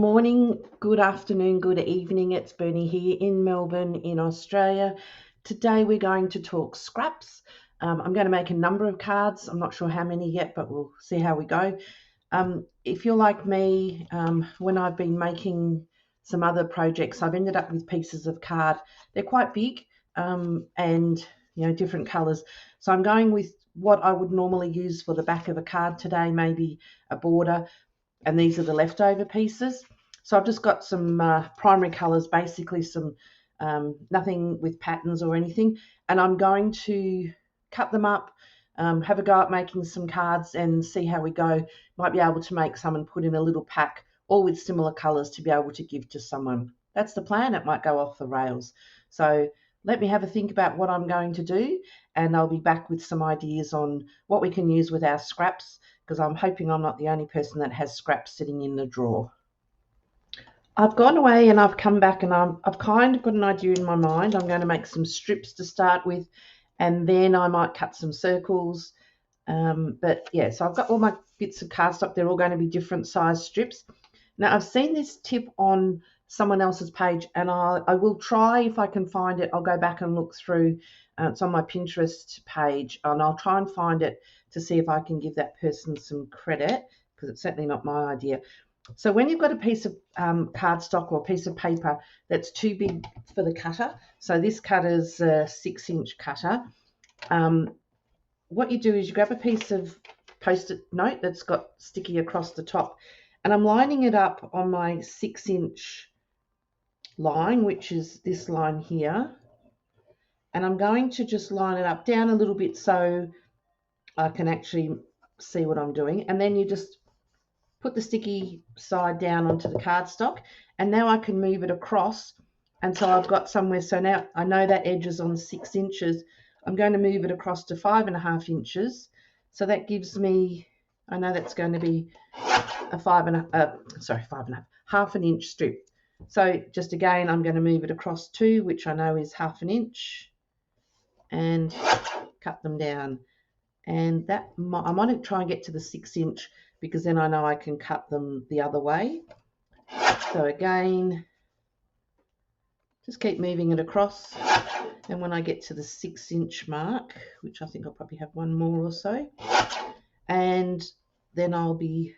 morning, good afternoon, good evening. It's Bernie here in Melbourne, in Australia. Today we're going to talk scraps. I'm going to make a number of cards. I'm not sure how many yet, but we'll see how we go. If you're like me, when I've been making some other projects, I've ended up with pieces of card. They're quite big and different colours. So I'm going with what I would normally use for the back of a card today, maybe a border. And these are the leftover pieces. So I've just got some primary colours, basically some nothing with patterns or anything, and I'm going to cut them up, have a go at making some cards and see how we go. Might be able to make some and put in a little pack, all with similar colours to be able to give to someone. That's the plan. It might go off the rails. So let me have a think about what I'm going to do, and I'll be back with some ideas on what we can use with our scraps, because I'm hoping I'm not the only person that has scraps sitting in the drawer. I've gone away and I've come back and I've kind of got an idea in my mind. I'm going to make some strips to start with, and then I might cut some circles. But yeah, so I've got all my bits of cardstock. They're all going to be different size strips. Now, I've seen this tip on someone else's page, and I will try, if I can find it, I'll go back and look through. It's on my Pinterest page, and I'll try and find it to see if I can give that person some credit, because it's certainly not my idea. So when you've got a piece of cardstock or a piece of paper that's too big for the cutter, so this cutter's a 6-inch cutter, what you do is you grab a piece of Post-it note that's got sticky across the top, and I'm lining it up on my 6-inch line, which is this line here, and I'm going to just line it up down a little bit so I can actually see what I'm doing. And then you just put the sticky side down onto the cardstock, and now I can move it across, and so I've got somewhere. So now I know that edge is on 6 inches. I'm going to move it across to 5.5 inches, so that gives me, I know that's going to be a half an inch strip. So just again, I'm going to move it across 2, which I know is half an inch, and cut them down. And that I might try and get to the 6-inch, because then I know I can cut them the other way. So again, just keep moving it across, and when I get to the 6-inch mark, which I think I'll probably have one more or so, and then I'll be,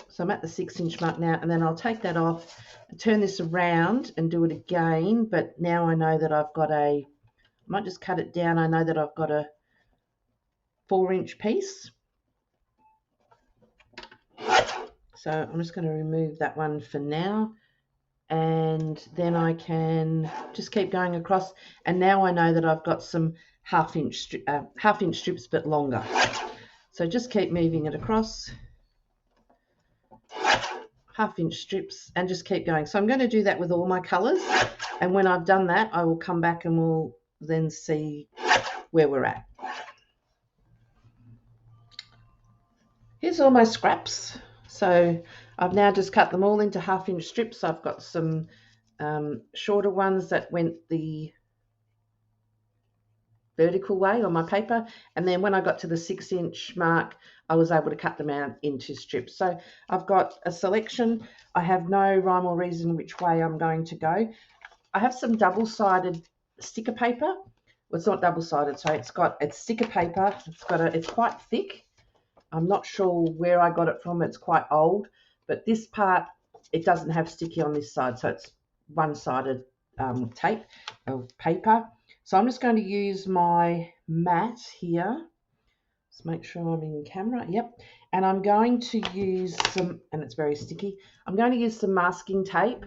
so I'm at the 6-inch mark now, and then I'll take that off and turn this around and do it again. But now I know that I've got I might just cut it down. I know that I've got a 4-inch piece. So I'm just going to remove that one for now, and then I can just keep going across, and now I know that I've got some half-inch strips, but longer. So just keep moving it across, half-inch strips, and just keep going. So I'm going to do that with all my colours, and when I've done that, I will come back and we'll then see where we're at. Here's all my scraps. So I've now just cut them all into half-inch strips. I've got some shorter ones that went the vertical way on my paper, and then when I got to the 6-inch mark, I was able to cut them out into strips. So I've got a selection. I have no rhyme or reason which way I'm going to go. I have some double-sided sticker paper. Well, it's not double-sided, so it's sticker paper. It's quite thick. I'm not sure where I got it from. It's quite old, but this part, it doesn't have sticky on this side, so it's one-sided tape of paper. So I'm just going to use my mat here. Let's make sure I'm in camera. Yep. And I'm going to use some, and it's very sticky, I'm going to use some masking tape.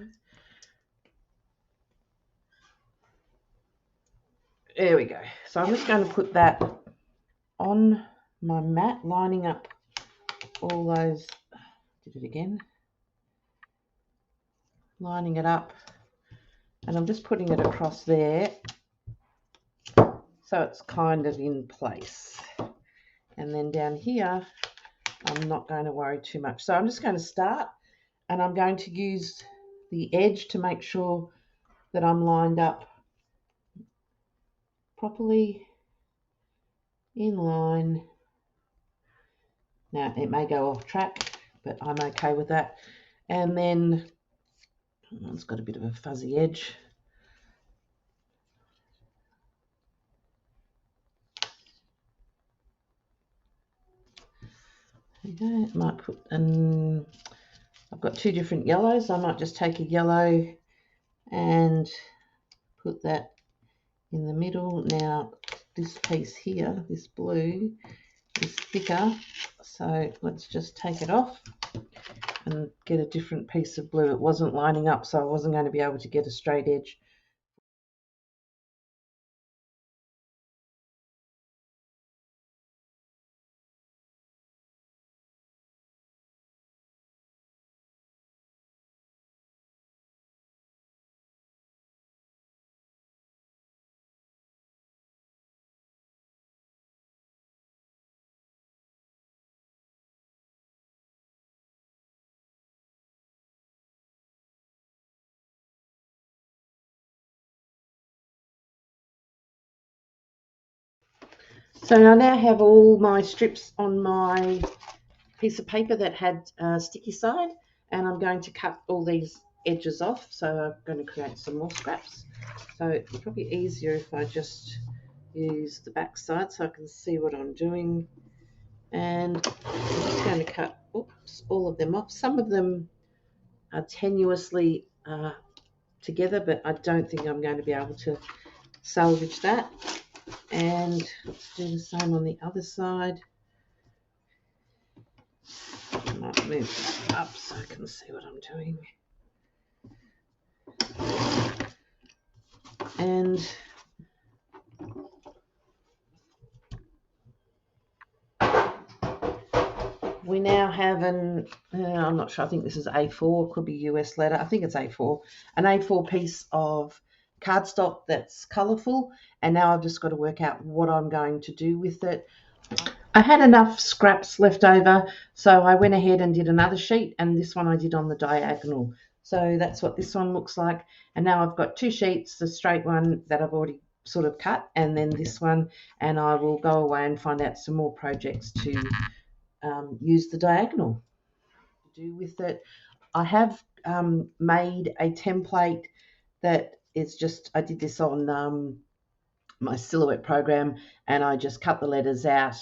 There we go. So I'm just going to put that on my mat, lining up all those, did it again, lining it up, and I'm just putting it across there so it's kind of in place. And then down here, I'm not going to worry too much. So I'm just going to start, and I'm going to use the edge to make sure that I'm lined up properly in line. Now, it may go off track, but I'm okay with that. And then it's got a bit of a fuzzy edge. Okay, I might put, and I've got two different yellows. I might just take a yellow and put that in the middle. Now this piece here, this blue, is thicker, so let's just take it off and get a different piece of blue. It wasn't lining up, so I wasn't going to be able to get a straight edge. So I now have all my strips on my piece of paper that had a sticky side, and I'm going to cut all these edges off. So I'm going to create some more scraps. So it's probably easier if I just use the back side so I can see what I'm doing. And I'm just going to cut, oops, all of them off. Some of them are tenuously together, but I don't think I'm going to be able to salvage that. And let's do the same on the other side. I might move that up so I can see what I'm doing. And we now have I'm not sure, I think this is A4, could be US letter, I think it's A4, an A4 piece of cardstock that's colourful, and now I've just got to work out what I'm going to do with it. I had enough scraps left over, so I went ahead and did another sheet, and this one I did on the diagonal. So that's what this one looks like. And now I've got two sheets, the straight one that I've already sort of cut, and then this one, and I will go away and find out some more projects to use the diagonal to do with it. I have made a template that is just, I did this on my silhouette program, and I just cut the letters out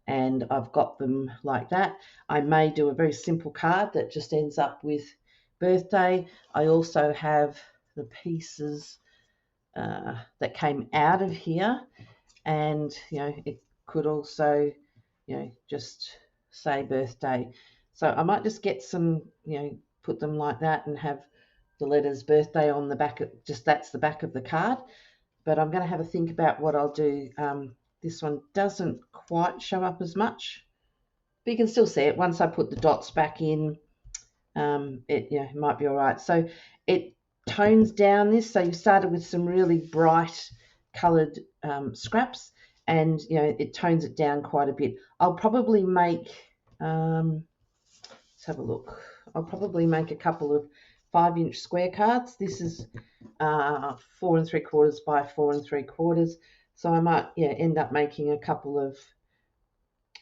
and I've got them like that. I may do a very simple card that just ends up with birthday. I also have the pieces that came out of here, and it could also just say birthday. So I might just get some, put them like that and have the letters birthday on the back of, just that's the back of the card. But I'm going to have a think about what I'll do. This one doesn't quite show up as much, but you can still see it. Once I put the dots back in, it might be all right. So it tones down this. So you started with some really bright coloured scraps, and it tones it down quite a bit. I'll probably make, let's have a look. I'll probably make a couple of 5-inch square cards. This is 4 3/4 by 4 3/4. So I might end up making a couple of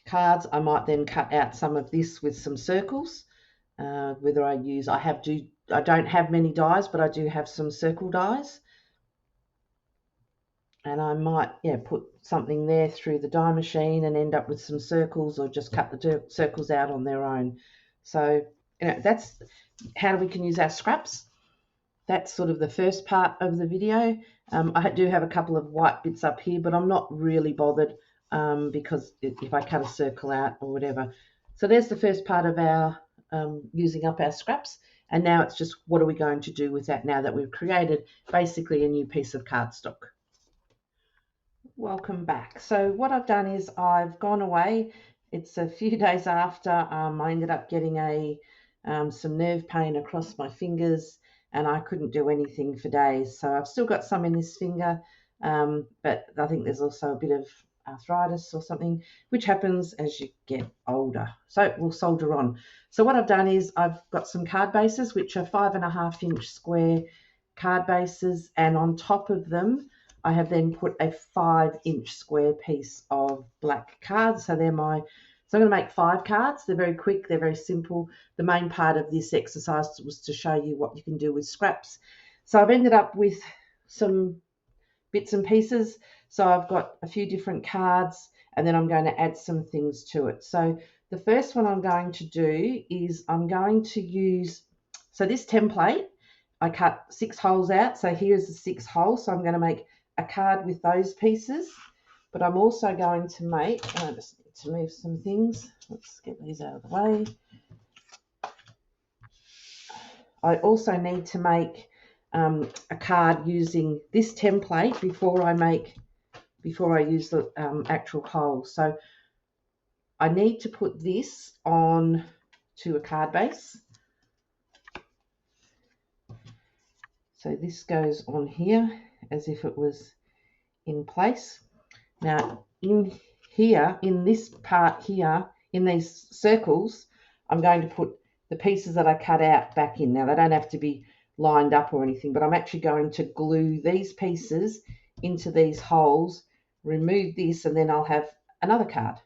cards. I might then cut out some of this with some circles. Whether I don't have many dies, but I do have some circle dies. And I might put something there through the die machine and end up with some circles, or just cut the circles out on their own. So that's how we can use our scraps. That's sort of the first part of the video. I do have a couple of white bits up here, but I'm not really bothered because if I cut a circle out or whatever. So there's the first part of our using up our scraps. And now it's just, what are we going to do with that now that we've created basically a new piece of cardstock? Welcome back. So what I've done is I've gone away. It's a few days after I ended up getting some nerve pain across my fingers, and I couldn't do anything for days. So I've still got some in this finger, but I think there's also a bit of arthritis or something, which happens as you get older. So we'll soldier on. So what I've done is I've got some card bases, which are 5.5-inch square card bases, and on top of them I have then put a 5-inch square piece of black cards. So they're my So I'm going to make 5 cards. They're very quick, they're very simple. The main part of this exercise was to show you what you can do with scraps. So I've ended up with some bits and pieces. So I've got a few different cards, and then I'm going to add some things to it. So the first one I'm going to do is I'm going to use, so this template, I cut 6 holes out. So here's the 6 holes. So I'm going to make a card with those pieces, but I'm also going to make, I just need to move some things. Let's get these out of the way. I also need to make a card using this template before I use the actual holes. So I need to put this on to a card base. So this goes on here as if it was in place. Now in here, in this part here, in these circles, I'm going to put the pieces that I cut out back in. Now they don't have to be lined up or anything, but I'm actually going to glue these pieces into these holes, remove this, and then I'll have another card.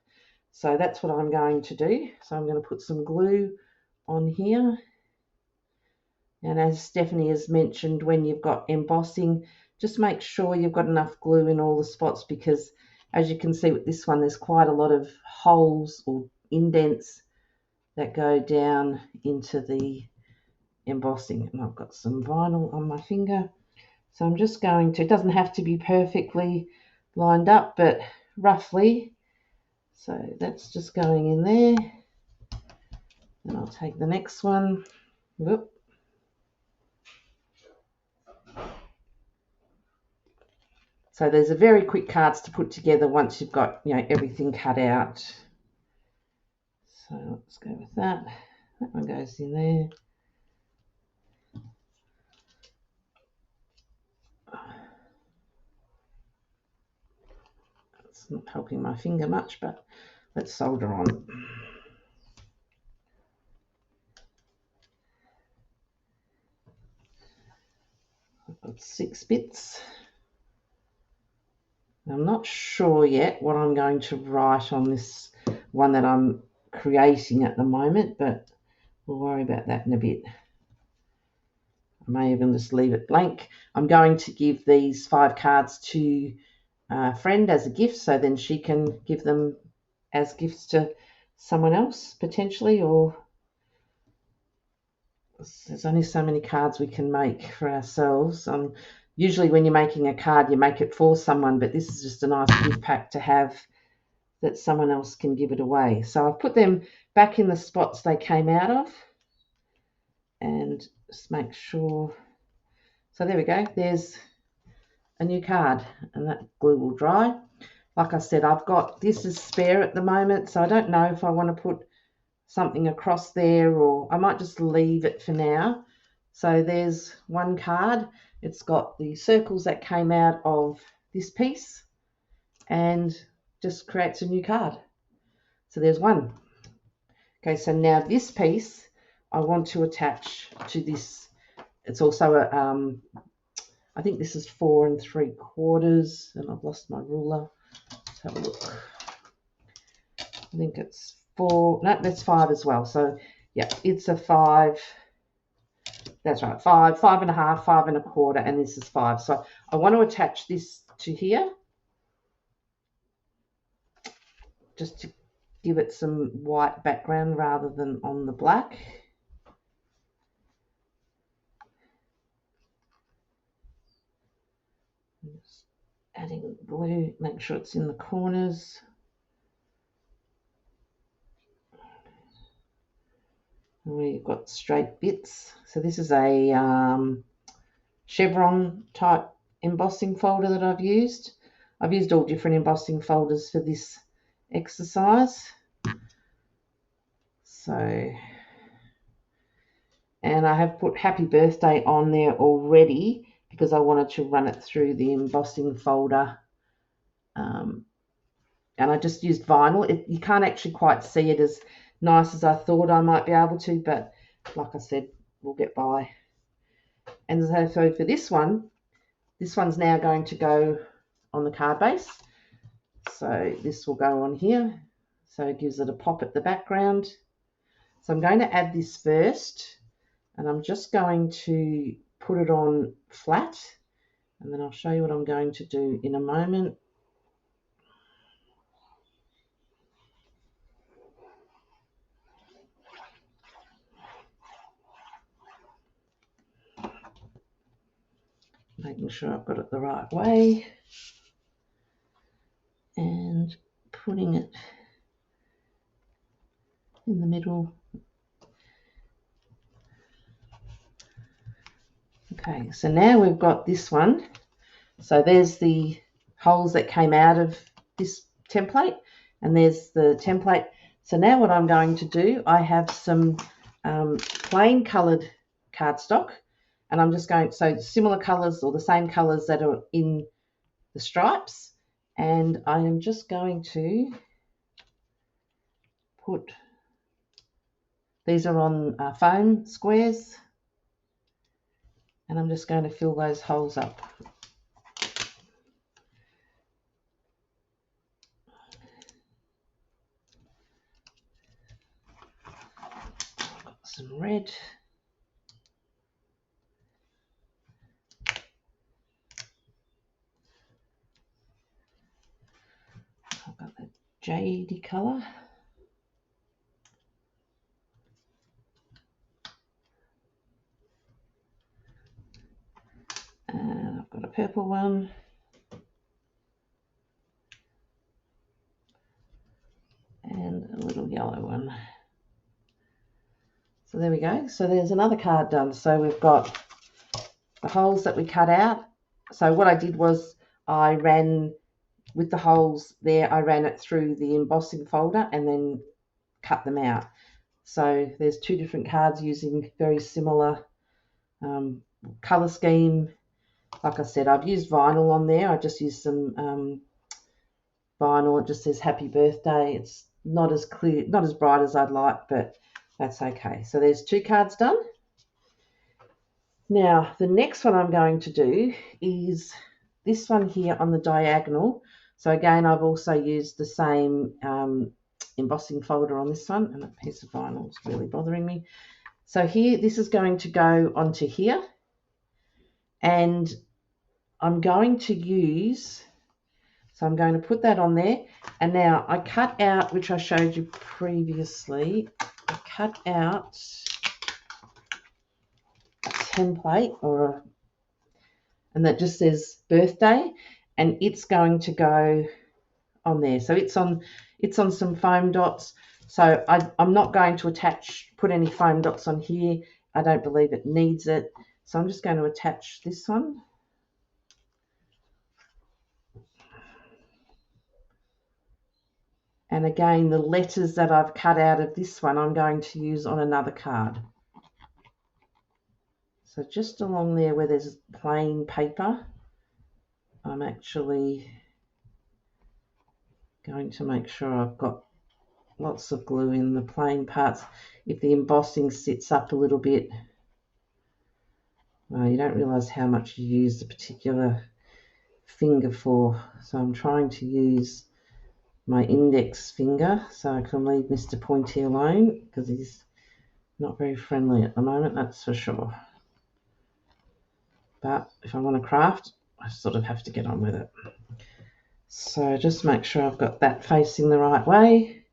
So that's what I'm going to do. So I'm going to put some glue on here. And as Stephanie has mentioned, when you've got embossing, just make sure you've got enough glue in all the spots, because as you can see with this one, there's quite a lot of holes or indents that go down into the embossing. And I've got some vinyl on my finger. So I'm just going to, it doesn't have to be perfectly lined up, but roughly. So that's just going in there. And I'll take the next one. Whoop. So there's a very quick cards to put together once you've got, everything cut out. So let's go with that. That one goes in there. It's not helping my finger much, but let's solder on. I've got 6 bits. I'm not sure yet what I'm going to write on this one that I'm creating at the moment, but we'll worry about that in a bit. I may even just leave it blank. I'm going to give these 5 cards to a friend as a gift, so then she can give them as gifts to someone else potentially, or there's only so many cards we can make for ourselves. Usually when you're making a card, you make it for someone, but this is just a nice gift pack to have that someone else can give it away. So I've put them back in the spots they came out of, and just make sure. So there we go. There's a new card, and that glue will dry. Like I said, I've got this is spare at the moment, so I don't know if I want to put something across there, or I might just leave it for now. So there's one card. It's got the circles that came out of this piece and just creates a new card. So there's one. Okay, so now this piece I want to attach to this. It's also a, I think this is 4 3/4, and I've lost my ruler. Let's have a look. I think it's 4, no, that's 5 as well. So yeah, it's a 5. That's right, 5, 5 1/2, 5 1/4, and this is 5. So I want to attach this to here, just to give it some white background rather than on the black. Just adding glue, make sure it's in the corners. And we've got straight bits. So this is a chevron type embossing folder that I've used. I've used all different embossing folders for this exercise. So, and I have put happy birthday on there already because I wanted to run it through the embossing folder. And I just used vinyl. You can't actually quite see it as nice as I thought I might be able to, but like I said, we'll get by. And so for this one's now going to go on the card base. So this will go on here. so it gives it a pop at the background. So I'm going to add this first, and I'm just going to put it on flat, and then I'll show you what I'm going to do in a moment. Making sure I've got it the right way and putting it in the middle. Okay, so now we've got this one. So there's the holes that came out of this template, and there's the template. So now what I'm going to do, I have some plain coloured cardstock, and I'm just going, so similar colours or the same colours that are in the stripes, and I am just going to put, these are on foam squares, and I'm just going to fill those holes up. I've got some red. I've got that jadey colour. And I've got a purple one. And a little yellow one. So there we go. So there's another card done. So we've got the holes that we cut out. So what I did was I ran with the holes there, I ran it through the embossing folder and then cut them out. So there's two different cards using very similar colour scheme. Like I said, I've used vinyl on there. I just used some vinyl. It just says happy birthday. It's not as clear, not as bright as I'd like, but that's okay. So there's two cards done. Now the next one I'm going to do is this one here on the diagonal. So again, I've also used the same embossing folder on this one, and that piece of vinyl is really bothering me. So here, this is going to go onto here, and I'm going to use, so I'm going to put that on there. And now I cut out, which I showed you previously, I cut out a template and that just says birthday, and it's going to go on there. So it's on some foam dots. So I'm not going to put any foam dots on here. I don't believe it needs it. So I'm just going to attach this one. And again, the letters that I've cut out of this one, I'm going to use on another card. So just along there where there's plain paper, I'm actually going to make sure I've got lots of glue in the plain parts. If the embossing sits up a little bit, well, you don't realise how much you use the particular finger for. So I'm trying to use my index finger so I can leave Mr. Pointy alone, because he's not very friendly at the moment, that's for sure. But if I want to craft, I sort of have to get on with it. So just make sure I've got that facing the right way.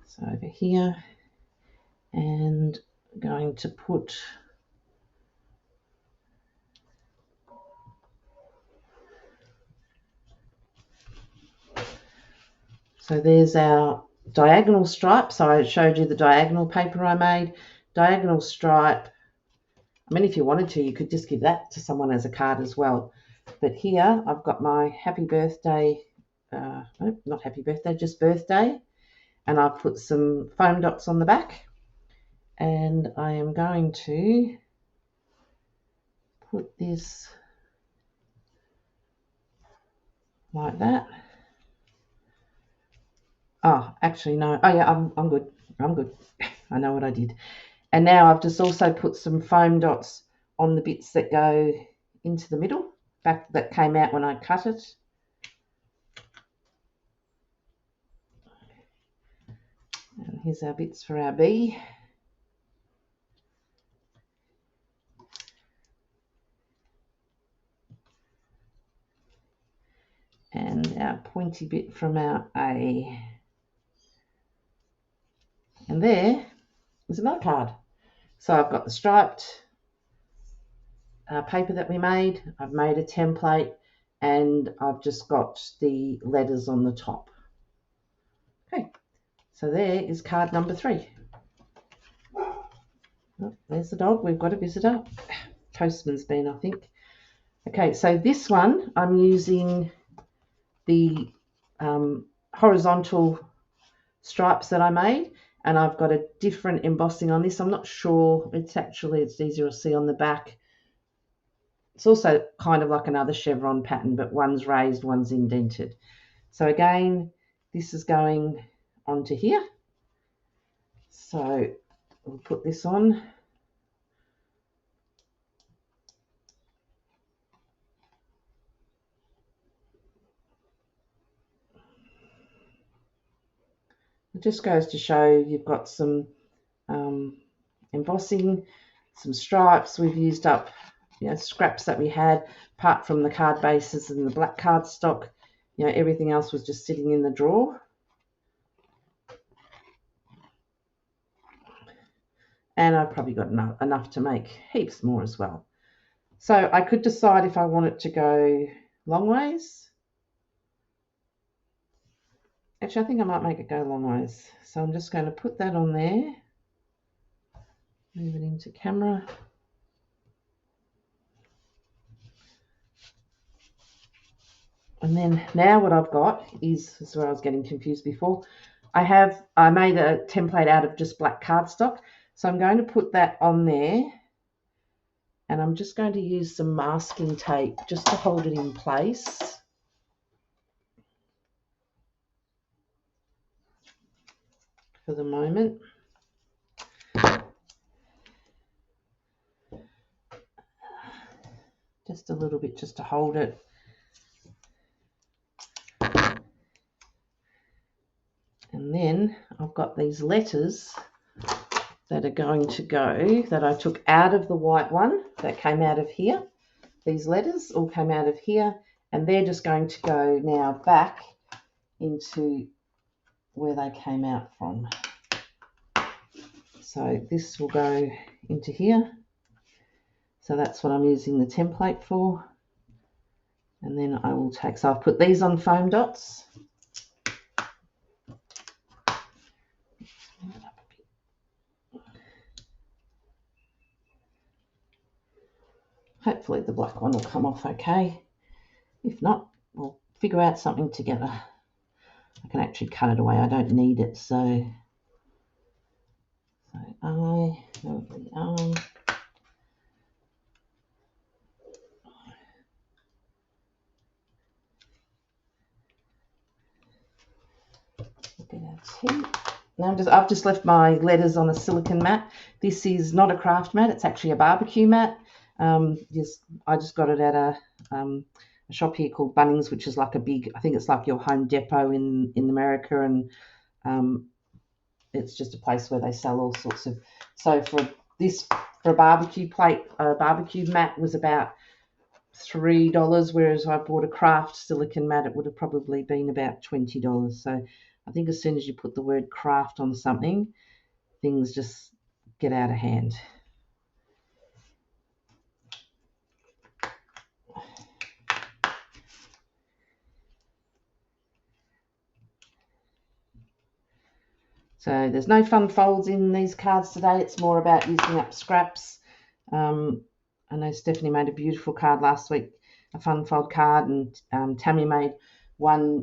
So over here, and I'm going to put so there's our diagonal stripe. So I showed you the diagonal paper I made. Diagonal stripe. I mean, if you wanted to, you could just give that to someone as a card as well. But here I've got my happy birthday, no, not happy birthday, just birthday. And I've put some foam dots on the back. And I am going to put this like that. Oh, actually, no. Oh, yeah, I'm good. I'm good. I know what I did. And now I've just also put some foam dots on the bits that go into the middle, back that came out when I cut it. And here's our bits for our bee. And our pointy bit from our A. And there is another card. So I've got the striped paper that we made. I've made a template and I've just got the letters on the top. Okay, so there is card number 3. Oh, there's the dog. We've got a visitor. Postman's been, I think. Okay, so this one I'm using the horizontal stripes that I made, and I've got a different embossing on this. I'm not sure, it's easier to see on the back. It's also kind of like another chevron pattern, but one's raised, one's indented. So again, this is going onto here. So we'll put this on. It just goes to show you've got some embossing, some stripes. We've used up scraps that we had, apart from the card bases and the black cardstock. Everything else was just sitting in the drawer. And I've probably got enough to make heaps more as well. So I could decide if I want it to go long ways. Actually, I think I might make it go long ways. So I'm just going to put that on there. Move it into camera. And then now what I've got is where I was getting confused before. I made a template out of just black cardstock. So I'm going to put that on there. And I'm just going to use some masking tape just to hold it in place. For the moment. Just a little bit just to hold it. And then I've got these letters that are going to go, that I took out of the white one, that came out of here. These letters all came out of here, and they're just going to go now back into where they came out from. So this will go into here. So that's what I'm using the template for. And then I will take, so I've put these on foam dots. Hopefully the black one will come off okay. If not, we'll figure out something together. I can actually cut it away. I don't need it. So lovely eye. Now I've just left my letters on a silicone mat. This is not a craft mat. It's actually a barbecue mat. I just got it at a shop here called Bunnings, which is like I think it's like your Home Depot in America, and it's just a place where they sell all sorts of. So for a barbecue plate, a barbecue mat was about $3, whereas I bought a craft silicone mat, it would have probably been about $20. So I think as soon as you put the word craft on something, things just get out of hand. So there's no fun folds in these cards today. It's more about using up scraps. I know Stephanie made a beautiful card last week, a fun fold card, and Tammy made one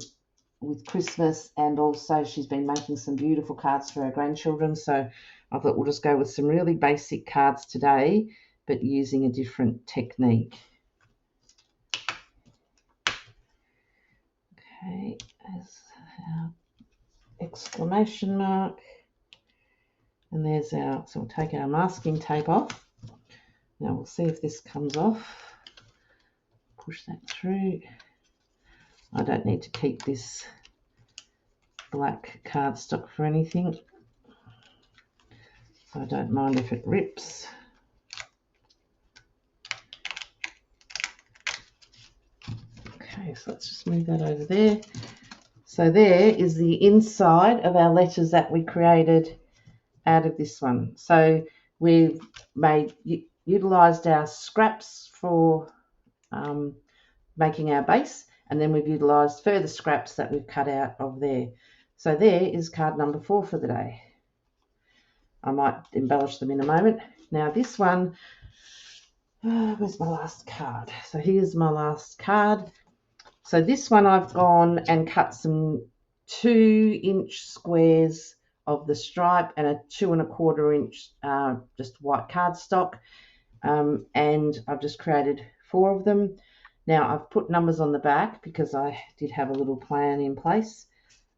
with Christmas, and also she's been making some beautiful cards for her grandchildren. So I thought we'll just go with some really basic cards today, but using a different technique. Okay, there's our exclamation mark, and there's so we'll take our masking tape off. Now we'll see if this comes off. Push that through. I don't need to keep this black cardstock for anything. so I don't mind if it rips. Okay, so let's just move that over there. So there is the inside of our letters that we created out of this one. So we've utilised our scraps for making our base, and then we've utilised further scraps that we've cut out of there. So there is card number 4 for the day. I might embellish them in a moment. Now this one, where's my last card? So here's my last card. So this one I've gone and cut some 2-inch squares of the stripe and a 2 1/4 inch just white cardstock, and I've just created 4 of them. Now I've put numbers on the back because I did have a little plan in place.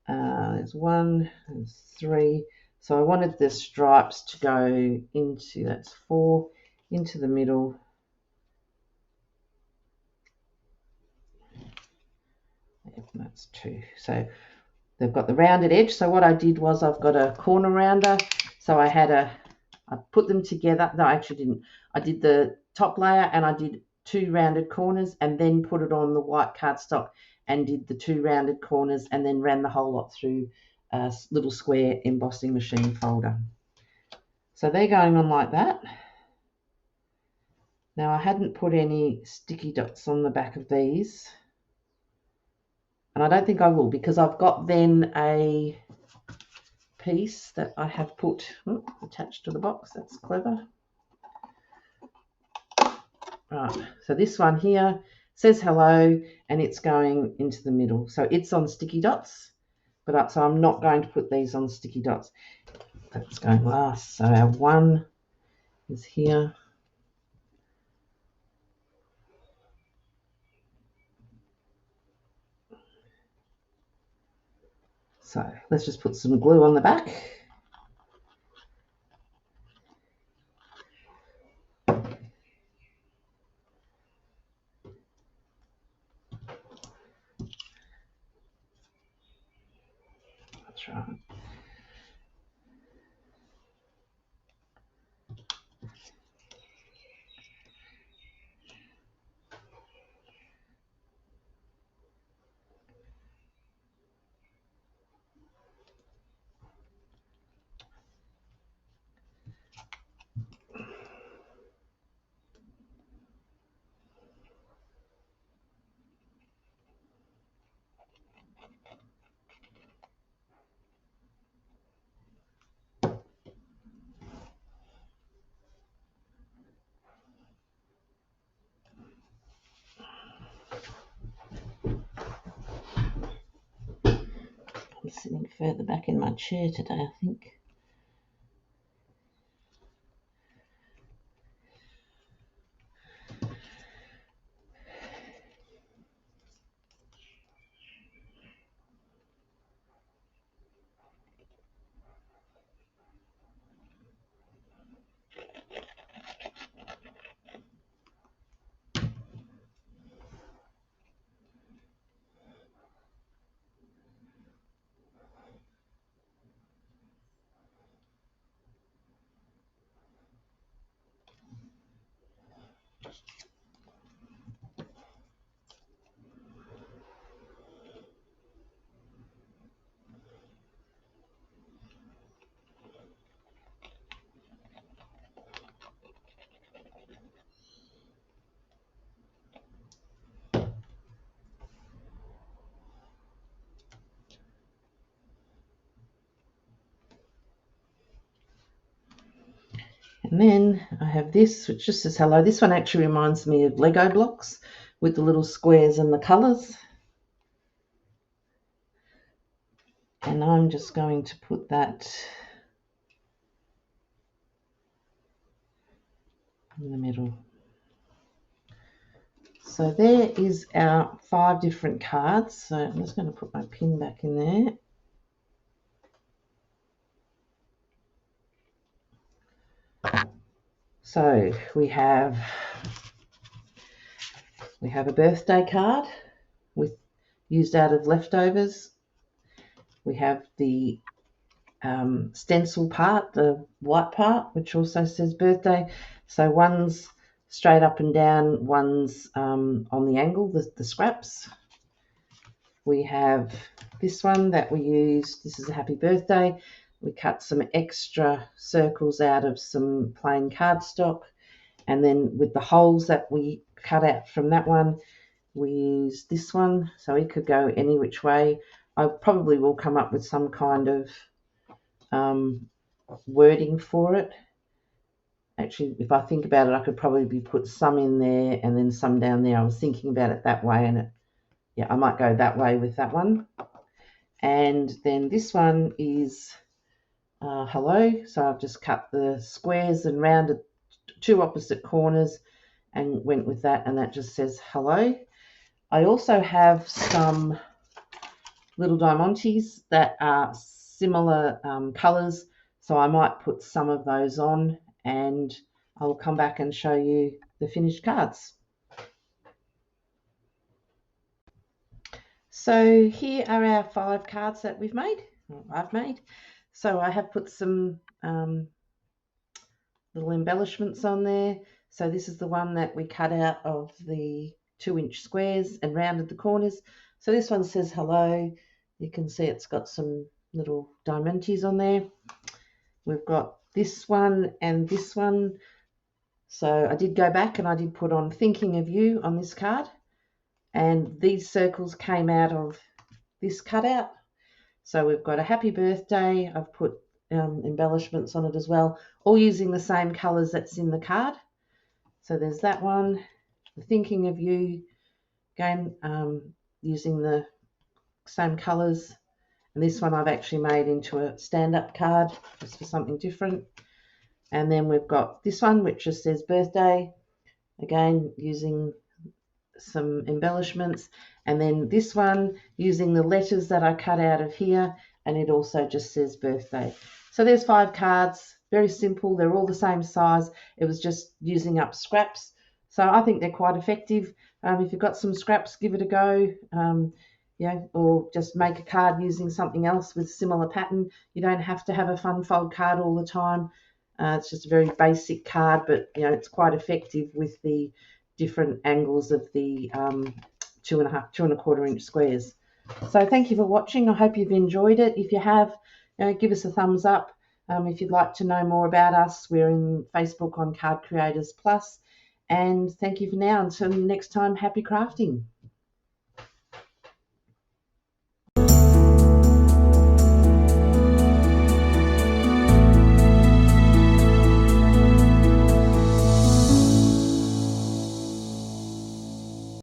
There's 1, there's 3. So I wanted the stripes to go into, that's 4, into the middle. That's 2. So they've got the rounded edge. So what I did was I've got a corner rounder. So I put them together. No, I actually didn't. I did the top layer and I did 2 rounded corners and then put it on the white cardstock and did the 2 rounded corners and then ran the whole lot through a little square embossing machine folder. So they're going on like that. Now I hadn't put any sticky dots on the back of these, and I don't think I will because I've got then a piece that I have put attached to the box. That's clever. Right, so this one here says hello and it's going into the middle. So it's on sticky dots, but so I'm not going to put these on sticky dots. That's going last. So our 1 is here. So let's just put some glue on the back. That's right. I'm sitting further back in my chair today, I think. And then I have this, which just says hello. This one actually reminds me of Lego blocks with the little squares and the colours. And I'm just going to put that in the middle. So there is our 5 different cards. So I'm just going to put my pin back in there. So we have a birthday card with used out of leftovers. We have the stencil part, the white part, which also says birthday. So one's straight up and down, one's on the angle, the scraps. We have this one that we use. This is a happy birthday. We cut some extra circles out of some plain cardstock, and then with the holes that we cut out from that one, we use this one, so it could go any which way. I probably will come up with some kind of wording for it. Actually, if I think about it, I could probably put some in there and then some down there. I was thinking about it that way, and yeah, I might go that way with that one. And then this one is hello. So I've just cut the squares and rounded two opposite corners and went with that, and that just says hello. I also have some little diamantes that are similar colours, so I might put some of those on, and I will come back and show you the finished cards. So here are our 5 cards that we've made, or I've made. So I have put some little embellishments on there. So this is the one that we cut out of the 2-inch squares and rounded the corners. So this one says hello. You can see it's got some little diamantes on there. We've got this one and this one. So I did go back and I did put on thinking of you on this card. And these circles came out of this cutout. So we've got a happy birthday. I've put embellishments on it as well, all using the same colours that's in the card. So there's that one, the thinking of you, again using the same colours. And this one I've actually made into a stand-up card just for something different. And then we've got this one which just says birthday, again using some embellishments. And then this one using the letters that I cut out of here, and it also just says birthday. So there's 5 cards, very simple. They're all the same size. It was just using up scraps. So I think they're quite effective. If you've got some scraps, give it a go. Or just make a card using something else with similar pattern. You don't have to have a fun fold card all the time. It's just a very basic card, but it's quite effective with the different angles of the 2.25 inch squares. So thank you for watching. I hope you've enjoyed it. If you have, give us a thumbs up. If you'd like to know more about us, we're in Facebook on Card Creators Plus. And thank you for now. Until next time, happy crafting.